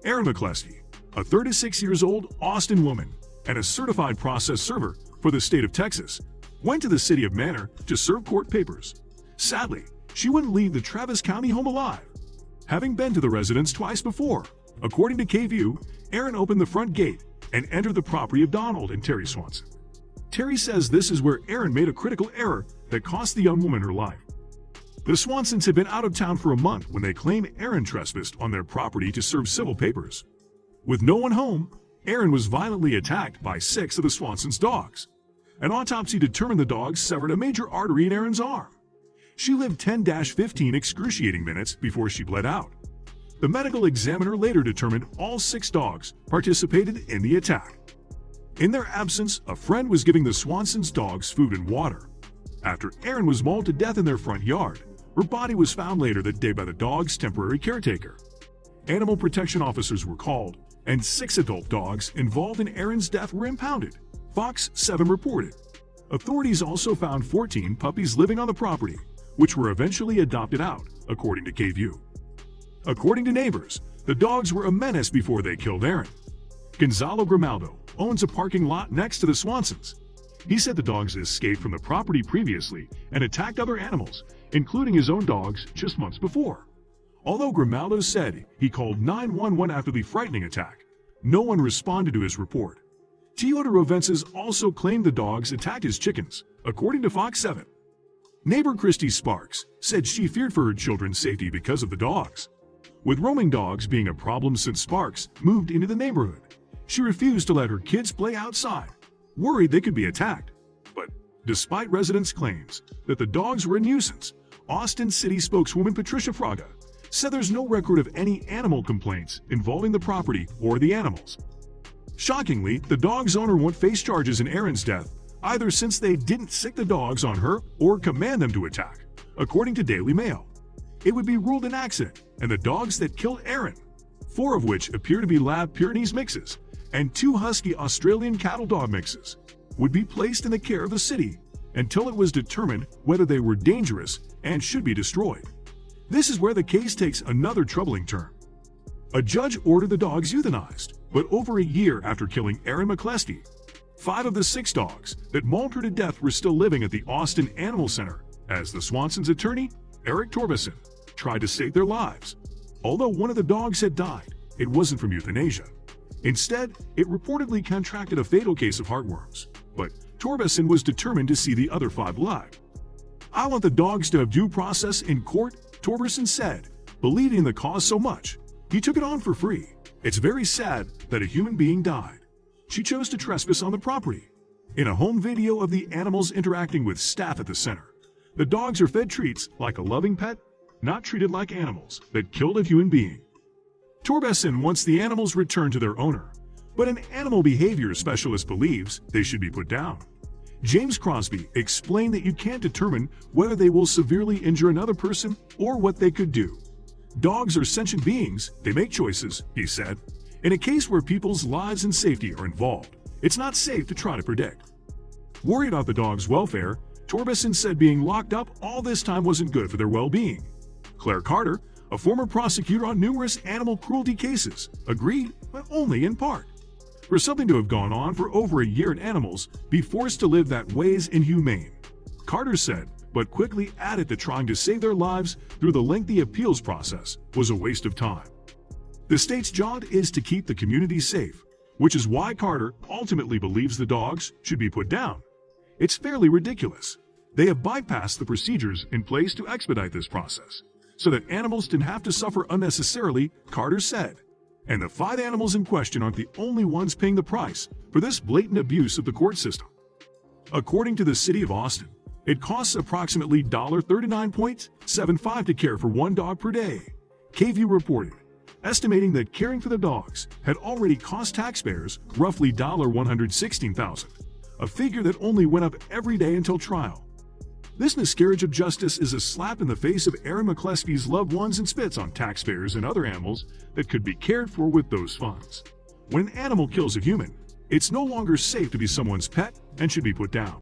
Erin McCleskey, a 36 years old Austin woman and a certified process server for the state of Texas, went to the city of Manor to serve court papers. Sadly, she wouldn't leave the Travis County home alive, having been to the residence twice before. According to KView, Erin opened the front gate and entered the property of Donald and Terry Swanson. Terry says this is where Erin made a critical error that cost the young woman her life. The Swansons had been out of town for a month when they claim Erin trespassed on their property to serve civil papers. With no one home, Erin was violently attacked by 6 of the Swansons' dogs. An autopsy determined the dogs severed a major artery in Erin's arm. She lived 10-15 excruciating minutes before she bled out. The medical examiner later determined all 6 dogs participated in the attack. In their absence, a friend was giving the Swansons' dogs food and water. After Erin was mauled to death in their front yard, her body was found later that day by the dog's temporary caretaker. Animal protection officers were called, and 6 adult dogs involved in Erin's death were impounded, Fox 7 reported. Authorities also found 14 puppies living on the property, which were eventually adopted out, according to KView. According to neighbors, the dogs were a menace before they killed Erin. Gonzalo Grimaldo owns a parking lot next to the Swansons. He said the dogs escaped from the property previously and attacked other animals, including his own dogs, just months before. Although Grimaldo said he called 911 after the frightening attack, no one responded to his report. Teodoro Rovences also claimed the dogs attacked his chickens, according to Fox 7. Neighbor Christy Sparks said she feared for her children's safety because of the dogs. With roaming dogs being a problem since Sparks moved into the neighborhood, she refused to let her kids play outside, worried they could be attacked. But despite residents' claims that the dogs were a nuisance, Austin City spokeswoman Patricia Fraga said there's no record of any animal complaints involving the property or the animals. Shockingly, the dog's owner won't face charges in Erin's death, either since they didn't sick the dogs on her or command them to attack, according to Daily Mail. It would be ruled an accident, and the dogs that killed Erin, 4 of which appear to be Lab Pyrenees mixes, and 2 Husky Australian cattle dog mixes, would be placed in the care of the city until it was determined whether they were dangerous and should be destroyed. This is where the case takes another troubling turn. A judge ordered the dogs euthanized, but over a year after killing Erin McCleskey, 5 of the 6 dogs that mauled her to death were still living at the Austin Animal Center, as the Swansons' attorney, Eric Torbeson, tried to save their lives. Although one of the dogs had died, it wasn't from euthanasia. Instead, it reportedly contracted a fatal case of heartworms, but Torbeson was determined to see the other 5 live. "I want the dogs to have due process in court," Torbeson said, believing in the cause so much, he took it on for free. "It's very sad that a human being died. She chose to trespass on the property." In a home video of the animals interacting with staff at the center, the dogs are fed treats like a loving pet, not treated like animals that killed a human being. Torbeson wants the animals returned to their owner, but an animal behavior specialist believes they should be put down. James Crosby explained that you can't determine whether they will severely injure another person or what they could do. "Dogs are sentient beings, they make choices," he said. "In a case where people's lives and safety are involved, it's not safe to try to predict." Worried about the dogs' welfare, Torbeson said being locked up all this time wasn't good for their well-being. Claire Carter, a former prosecutor on numerous animal cruelty cases, agreed, but only in part. For something to have gone on for over a year and animals be forced to live that way is inhumane, Carter said, but quickly added that trying to save their lives through the lengthy appeals process was a waste of time. The state's job is to keep the community safe, which is why Carter ultimately believes the dogs should be put down. "It's fairly ridiculous. They have bypassed the procedures in place to expedite this process, so that animals didn't have to suffer unnecessarily," Carter said. And the 5 animals in question aren't the only ones paying the price for this blatant abuse of the court system. According to the city of Austin, it costs approximately $39.75 to care for 1 dog per day, KView reported, estimating that caring for the dogs had already cost taxpayers roughly $116,000, a figure that only went up every day until trial. This miscarriage of justice is a slap in the face of Erin McCleskey's loved ones and spits on taxpayers and other animals that could be cared for with those funds. When an animal kills a human, it's no longer safe to be someone's pet and should be put down.